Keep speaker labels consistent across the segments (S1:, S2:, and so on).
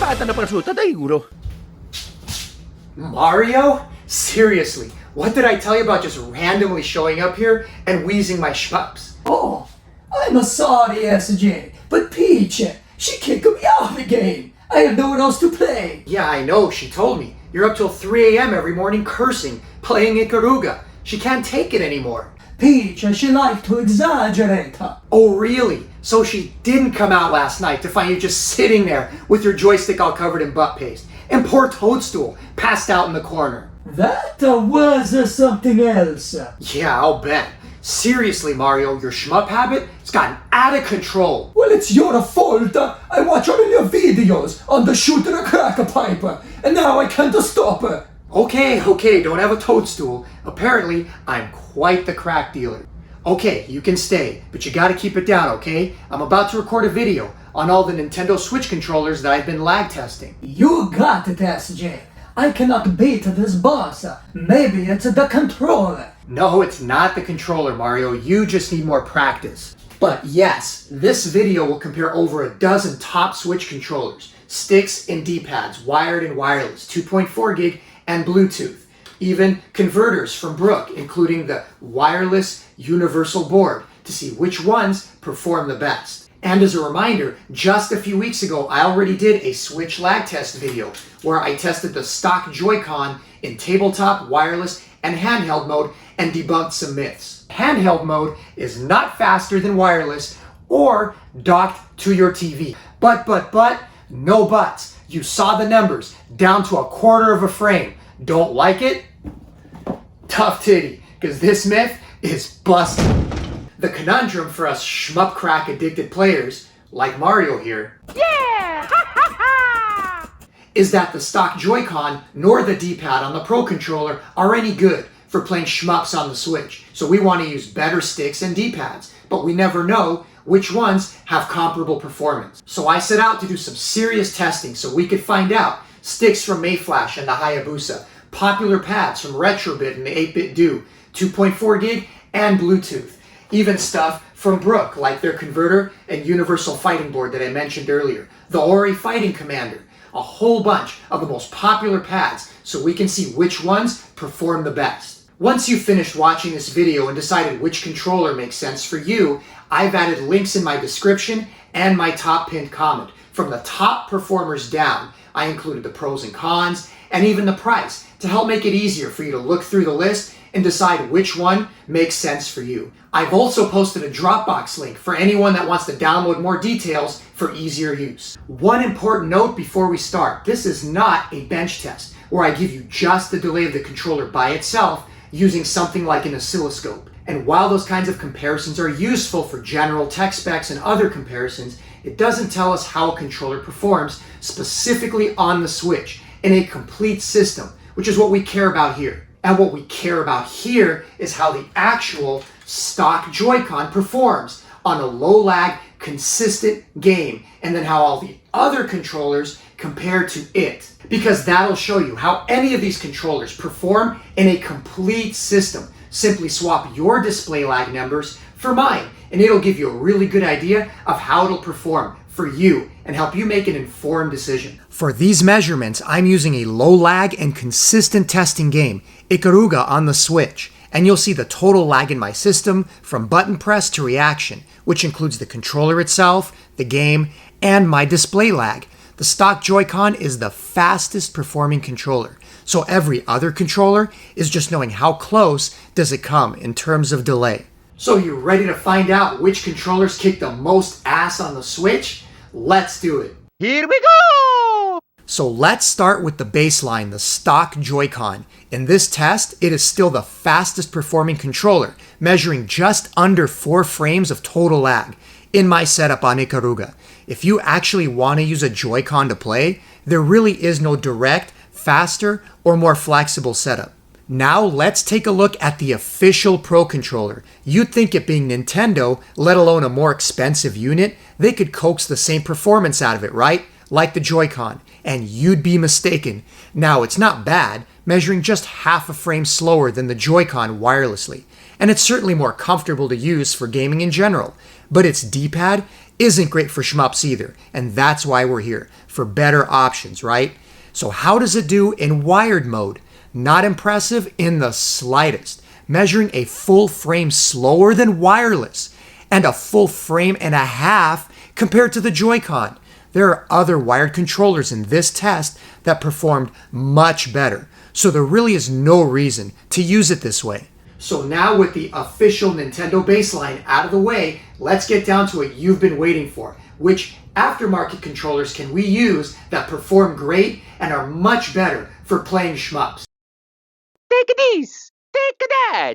S1: bata na prosciutto, daiguro.
S2: Mario? Seriously, what did I tell you about just randomly showing up here and wheezing my shmups?
S3: Oh, I'm sorry, SJ, but Peach, she kicked me out of the game. I have no one else to play.
S2: Yeah, I know, she told me. You're up till 3 a.m. every morning cursing, playing Ikaruga. She can't take it anymore.
S3: Peach, she likes to exaggerate.
S2: Oh, really? So she didn't come out last night to find you just sitting there with your joystick all covered in butt paste and poor Toadstool passed out in the corner.
S3: That was something else.
S2: Yeah, I'll bet. Seriously, Mario, your shmup habit has gotten out of control.
S3: Well, it's your fault. I watch all of your videos on the shooter cracker pipe, and now I can't stop.
S2: Okay, don't have a toadstool. Apparently, I'm quite the crack dealer. Okay, you can stay, but you gotta keep it down, okay? I'm about to record a video on all the Nintendo Switch controllers that I've been lag testing.
S3: You got it, SJ. I cannot beat this boss. Maybe it's the controller.
S2: No, it's not the controller, Mario. You just need more practice. But yes, this video will compare over a dozen top Switch controllers, sticks and D-pads, wired and wireless, 2.4 gig and Bluetooth. Even converters from Brooke, including the wireless universal board, to see which ones perform the best. And as a reminder, just a few weeks ago, I already did a Switch lag test video where I tested the stock Joy-Con in tabletop, wireless, and handheld mode and debunked some myths. Handheld mode is not faster than wireless or docked to your TV. But, no buts. You saw the numbers, down to a quarter of a frame. Don't like it? Tough titty, because this myth is busted. The conundrum for us shmup crack addicted players, like Mario here, is that the stock Joy-Con nor the D-pad on the Pro controller are any good for playing shmups on the Switch. So we want to use better sticks and D-pads, but we never know which ones have comparable performance. So I set out to do some serious testing so we could find out sticks from Mayflash and the Hayabusa, popular pads from Retrobit and the 8-bit Do, 2.4 gig and Bluetooth. Even stuff from Brooke, like their converter and universal fighting board that I mentioned earlier, the Hori fighting commander, a whole bunch of the most popular pads so we can see which ones perform the best. Once you've finished watching this video and decided which controller makes sense for you, I've added links in my description and my top pinned comment. From the top performers down, I included the pros and cons and even the price to help make it easier for you to look through the list and decide which one makes sense for you. I've also posted a Dropbox link for anyone that wants to download more details for easier use. One important note before we start, this is not a bench test where I give you just the delay of the controller by itself using something like an oscilloscope. And while those kinds of comparisons are useful for general tech specs and other comparisons, it doesn't tell us how a controller performs specifically on the Switch in a complete system, which is what we care about here. And what we care about here is how the actual stock Joy-Con performs on a low lag, consistent game, and then how all the other controllers compare to it. Because that'll show you how any of these controllers perform in a complete system. Simply swap your display lag numbers for mine, and it'll give you a really good idea of how it'll perform for you and help you make an informed decision. For these measurements, I'm using a low lag and consistent testing game, Ikaruga on the Switch, and you'll see the total lag in my system from button press to reaction, which includes the controller itself, the game, and my display lag. The stock Joy-Con is the fastest performing controller, so every other controller is just knowing how close does it come in terms of delay. So you ready to find out which controllers kick the most ass on the Switch? Let's do it.
S1: Here we go!
S2: So let's start with the baseline, the stock Joy-Con. In this test, it is still the fastest performing controller, measuring just under 4 frames of total lag in my setup on Ikaruga. If you actually want to use a Joy-Con to play, there really is no direct, faster, or more flexible setup. Now let's take a look at the official Pro controller. You'd think it being Nintendo, let alone a more expensive unit, they could coax the same performance out of it, right? Like the Joy-Con. And you'd be mistaken. Now it's not bad, measuring just half a frame slower than the Joy-Con wirelessly. And it's certainly more comfortable to use for gaming in general. But its D-pad isn't great for shmups either, and that's why we're here, for better options, right? So how does it do in wired mode? Not impressive in the slightest, measuring a full frame slower than wireless, and a full frame and a half compared to the Joy-Con. There are other wired controllers in this test that performed much better, so there really is no reason to use it this way.
S4: So now with the official Nintendo baseline out of the way, let's get down to what you've been waiting for. Which aftermarket controllers can we use that perform great and are much better for playing shmups?
S1: Take this! Take that!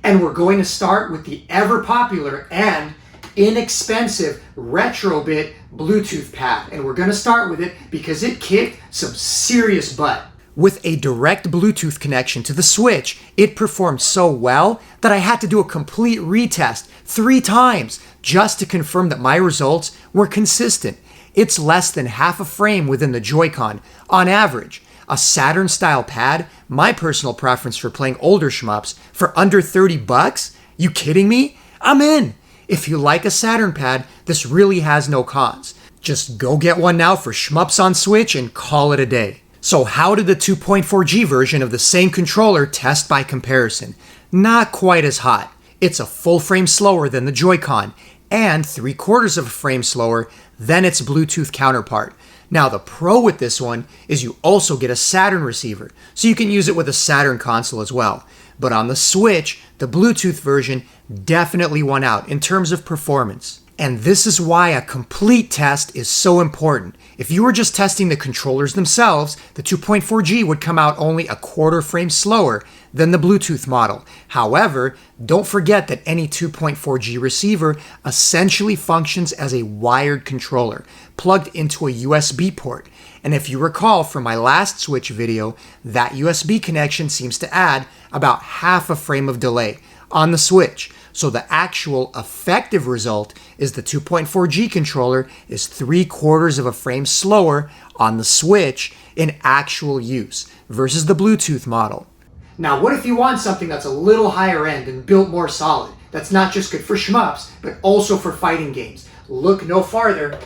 S4: And we're going to start with the ever popular and inexpensive Retrobit Bluetooth pad. And we're going to start with it because it kicked some serious butt.
S2: With a direct Bluetooth connection to the Switch, it performed so well that I had to do a complete retest 3 times just to confirm that my results were consistent. It's less than half a frame within the Joy-Con on average. A Saturn style pad, my personal preference for playing older shmups, for under $30? You kidding me? I'm in! If you like a Saturn pad, this really has no cons. Just go get one now for shmups on Switch and call it a day. So how did the 2.4G version of the same controller test by comparison? Not quite as hot. It's a full frame slower than the Joy-Con, and 3/4 of a frame slower than its Bluetooth counterpart. Now the pro with this one is you also get a Saturn receiver, so you can use it with a Saturn console as well. But on the Switch, the Bluetooth version definitely won out in terms of performance. And this is why a complete test is so important. If you were just testing the controllers themselves, the 2.4G would come out only a 1/4 frame slower than the Bluetooth model. However, don't forget that any 2.4G receiver essentially functions as a wired controller, plugged into a USB port. And if you recall from my last Switch video, that USB connection seems to add about half a frame of delay on the Switch. So the actual effective result is the 2.4G controller is 3/4 of a frame slower on the Switch in actual use versus the Bluetooth model.
S4: Now what if you want something that's a little higher end and built more solid? That's not just good for shmups, but also for fighting games. Look no farther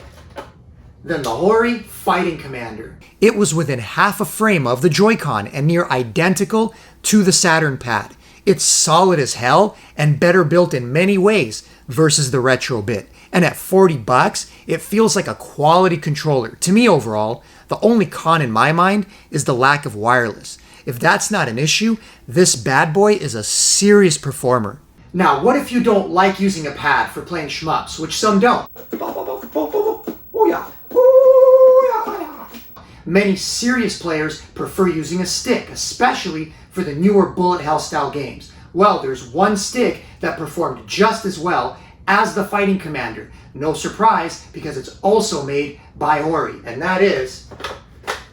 S4: than the Hori Fighting Commander.
S2: It was within half a frame of the Joy-Con and near identical to the Saturn pad. It's solid as hell and better built in many ways versus the Retrobit. And at $40, it feels like a quality controller. To me overall, the only con in my mind is the lack of wireless. If that's not an issue, this bad boy is a serious performer.
S4: Now what if you don't like using a pad for playing shmups, which some don't? Many serious players prefer using a stick, especially for the newer bullet hell style games. Well, there's one stick that performed just as well as the Fighting Commander. No surprise, because it's also made by Hori, and that is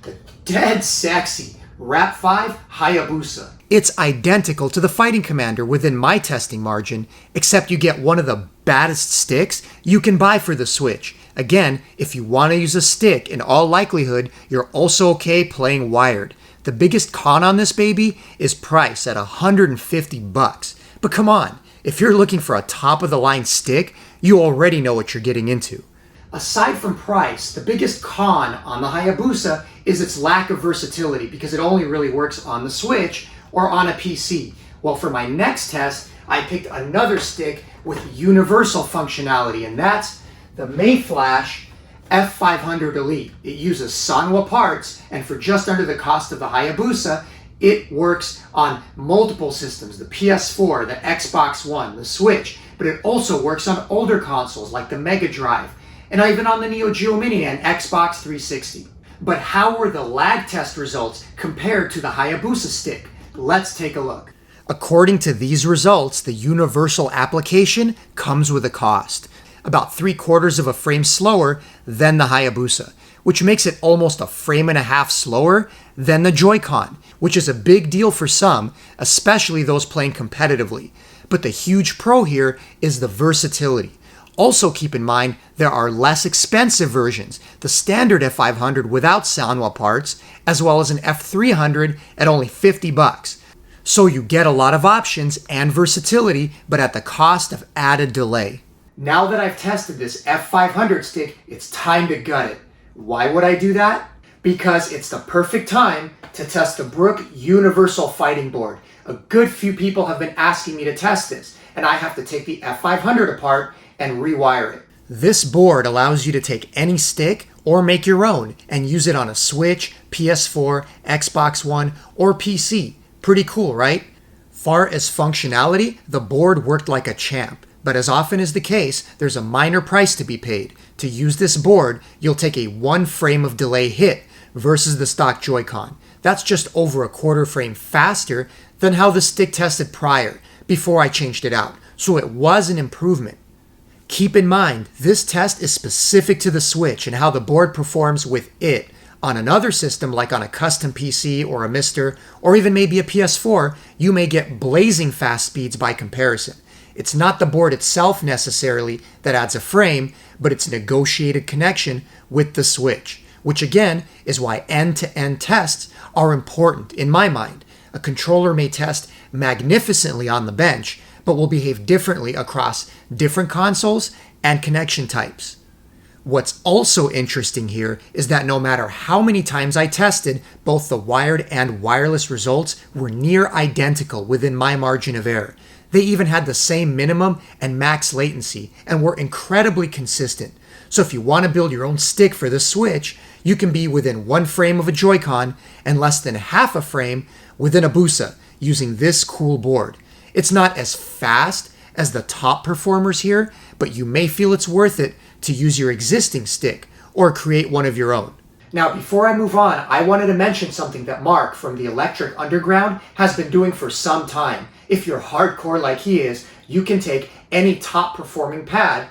S4: the dead sexy RAPV Hayabusa.
S2: It's identical to the Fighting Commander within my testing margin, except you get one of the baddest sticks you can buy for the Switch. Again, if you want to use a stick, in all likelihood, you're also okay playing wired. The biggest con on this baby is price at $150. But come on, if you're looking for a top-of-the-line stick, you already know what you're getting into.
S4: Aside from price, the biggest con on the Hayabusa is its lack of versatility because it only really works on the Switch or on a PC. Well, for my next test, I picked another stick with universal functionality, and that's the Mayflash F500 Elite. It uses Sanwa parts, and for just under the cost of the Hayabusa, it works on multiple systems, the PS4, the Xbox One, the Switch, but it also works on older consoles like the Mega Drive, and even on the Neo Geo Mini and Xbox 360. But how were the lag test results compared to the Hayabusa stick? Let's take a look.
S2: According to these results, the universal application comes with a cost. About 3/4 of a frame slower than the Hayabusa, which makes it almost a frame and a half slower than the Joy-Con, which is a big deal for some, especially those playing competitively. But the huge pro here is the versatility. Also keep in mind, there are less expensive versions, the standard F500 without Sanwa parts, as well as an F300 at only $50. So you get a lot of options and versatility, but at the cost of added delay. Now that I've tested this F500 stick, it's time to gut it. Why would I do that? Because it's the perfect time to test the Brooke Universal Fighting Board. A good few people have been asking me to test this, and I have to take the F500 apart and rewire it. This board allows you to take any stick or make your own and use it on a Switch, PS4, Xbox One, or PC. Pretty cool, right? Far as functionality, the board worked like a champ. But as often is the case, there's a minor price to be paid. To use this board, you'll take a 1 frame of delay hit versus the stock Joy-Con. That's just over a quarter frame faster than how the stick tested prior, before I changed it out. So it was an improvement. Keep in mind, this test is specific to the Switch and how the board performs with it. On another system, like on a custom PC or a Mister, or even maybe a PS4, you may get blazing fast speeds by comparison. It's not the board itself necessarily that adds a frame, but it's negotiated connection with the Switch, which again is why end-to-end tests are important in my mind. A controller may test magnificently on the bench, but will behave differently across different consoles and connection types. What's also interesting here is that no matter how many times I tested, both the wired and wireless results were near identical within my margin of error. They even had the same minimum and max latency and were incredibly consistent. So if you want to build your own stick for the Switch, you can be within 1 frame of a Joy-Con and less than half a frame within a Hayabusa using this cool board. It's not as fast as the top performers here, but you may feel it's worth it to use your existing stick or create one of your own. Now, before I move on, I wanted to mention something that Mark from the Electric Underground has been doing for some time. If you're hardcore like he is, you can take any top performing pad,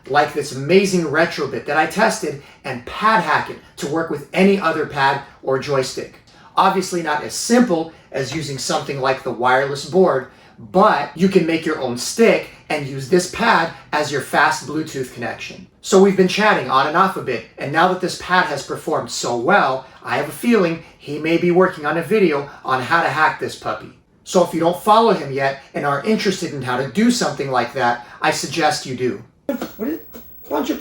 S2: like this amazing Retrobit that I tested, and pad hack it to work with any other pad or joystick. Obviously not as simple as using something like the wireless board, but you can make your own stick and use this pad as your fast Bluetooth connection. So we've been chatting on and off a bit, and now that this pad has performed so well, I have a feeling he may be working on a video on how to hack this puppy. So if you don't follow him yet and are interested in how to do something like that, I suggest you do. What is it? Punch it.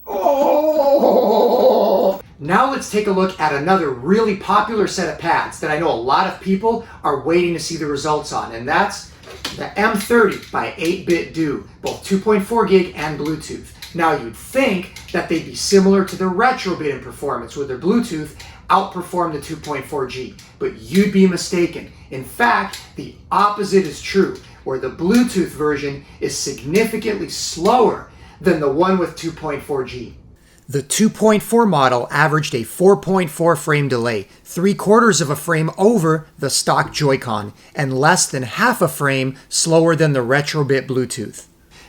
S2: Oh! Now let's take a look at another really popular set of pads that I know a lot of people are waiting to see the results on, and that's the M30 by 8-Bit Do, both 2.4 gig and Bluetooth. Now you'd think that they'd be similar to the Retrobit in performance, with their Bluetooth outperform the 2.4G, but you'd be mistaken. In fact, the opposite is true, where the Bluetooth version is significantly slower than the one with 2.4G. The 2.4 model averaged a 4.4 frame delay, 3/4 of a frame over the stock Joy-Con, and less than half a frame slower than the Retrobit Bluetooth.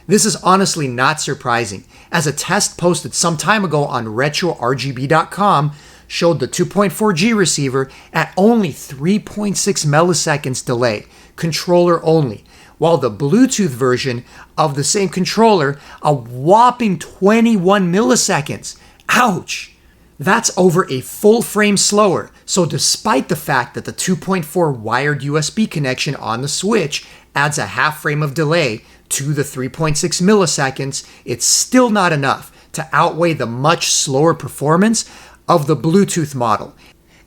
S2: This is honestly not surprising, as a test posted some time ago on RetroRGB.com showed the 2.4G receiver at only 3.6 milliseconds delay, controller only, while the Bluetooth version of the same controller, a whopping 21 milliseconds. Ouch! That's over a full frame slower, so despite the fact that the 2.4 wired USB connection on the Switch adds a half frame of delay to the 3.6 milliseconds, it's still not enough to outweigh the much slower performance of the Bluetooth model.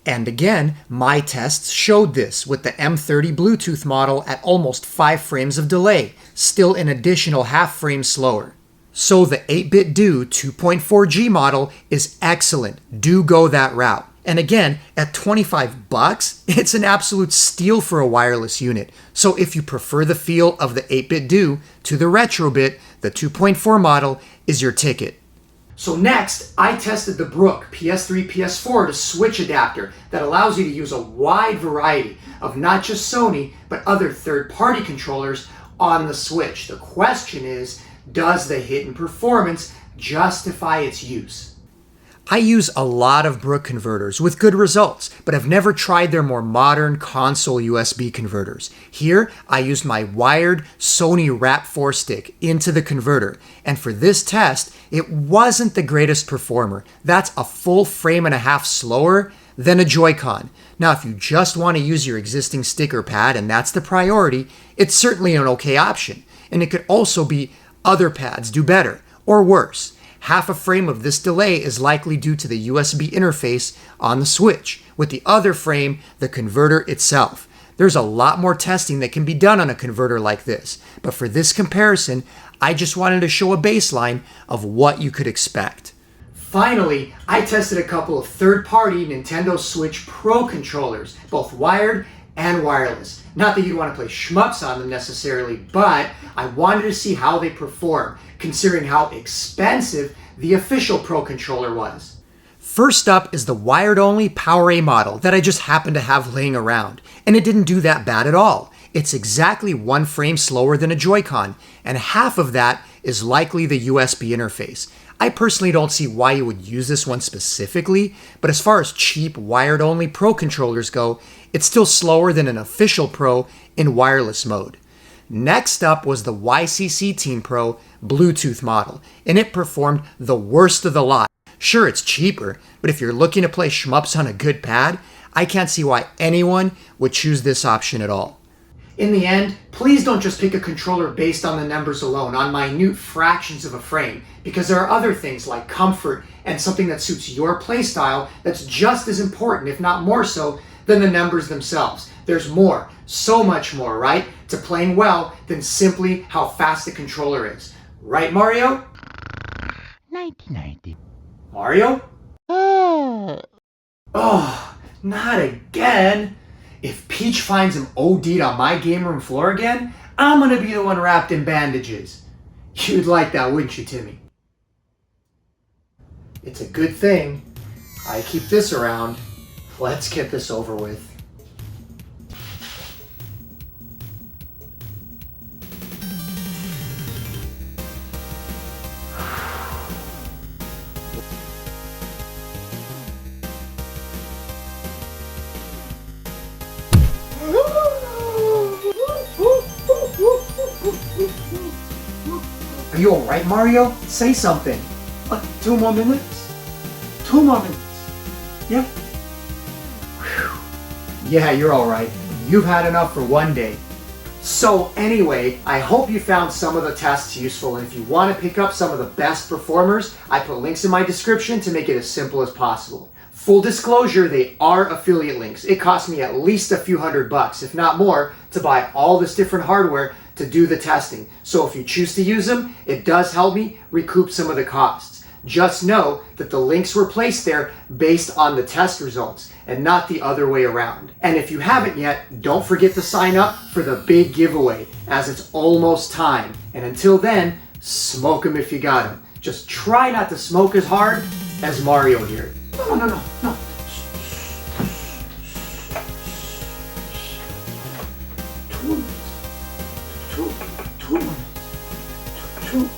S2: And again, my tests showed this with the M30 Bluetooth model at almost 5 frames of delay, still an additional half frame slower. So the 8-Bit Do 2.4G model is excellent. Do go that route. And again, at $25, it's an absolute steal for a wireless unit. So if you prefer the feel of the 8-Bit Do to the Retrobit, the 2.4 model is your ticket. So next, I tested the Brooke PS3, PS4 to Switch adapter that allows you to use a wide variety of not just Sony, but other third-party controllers on the Switch. The question is, does the hidden performance justify its use? I use a lot of Brooke converters with good results, but I've never tried their more modern console USB converters. Here, I used my wired Sony RAPV stick into the converter, and for this test, it wasn't the greatest performer. That's a full frame and a half slower than a Joy-Con. Now, if you just want to use your existing stick or pad and that's the priority, it's certainly an okay option, and it could also be
S4: Other pads do better, or worse. Half a frame of this delay is likely due to the USB interface on the Switch, with the other frame the converter itself. There's a lot more testing that can be done on a converter like this, but for this comparison, I just wanted to show a baseline of what you could expect.
S2: Finally, I tested a couple of third-party Nintendo Switch Pro controllers, both wired and wireless. Not that you'd want to play shmups on them necessarily, but I wanted to see how they perform, considering how expensive the official Pro controller was.
S4: First up is the wired-only PowerA model that I just happened to have laying around, and it didn't do that bad at all. It's exactly 1 frame slower than a Joy-Con, and half of that is likely the USB interface. I personally don't see why you would use this one specifically, but as far as cheap wired-only Pro controllers go, it's still slower than an official Pro in wireless mode. Next up was the YCC Team Pro Bluetooth model, and it performed the worst of the lot. Sure, it's cheaper, but if you're looking to play shmups on a good pad, I can't see why anyone would choose this option at all.
S2: In the end, please don't just pick a controller based on the numbers alone, on minute fractions of a frame, because there are other things like comfort and something that suits your playstyle that's just as important, if not more so, than the numbers themselves. There's more, so much more, right, to playing well than simply how fast the controller is. Right, Mario?
S1: 1990.
S2: Mario?
S1: Oh.
S2: Oh, not again. If Peach finds him OD'd on my game room floor again, I'm gonna be the one wrapped in bandages. You'd like that, wouldn't you, Timmy? It's a good thing I keep this around. Let's get this over with. Are you alright, Mario? Say something. 2 more minutes? 2 more minutes. Yeah? Whew. Yeah, you're alright. You've had enough for one day. So anyway, I hope you found some of the tests useful, and if you want to pick up some of the best performers, I put links in my description to make it as simple as possible. Full disclosure, they are affiliate links. It cost me at least a few $100, if not more, to buy all this different hardware to do the testing. So if you choose to use them, it does help me recoup some of the costs. Just know that the links were placed there based on the test results and not the other way around. And if you haven't yet, don't forget to sign up for the big giveaway, as it's almost time. And until then, smoke them if you got them. Just try not to smoke as hard as Mario here. No. 2 minutes. 2 minutes. 2.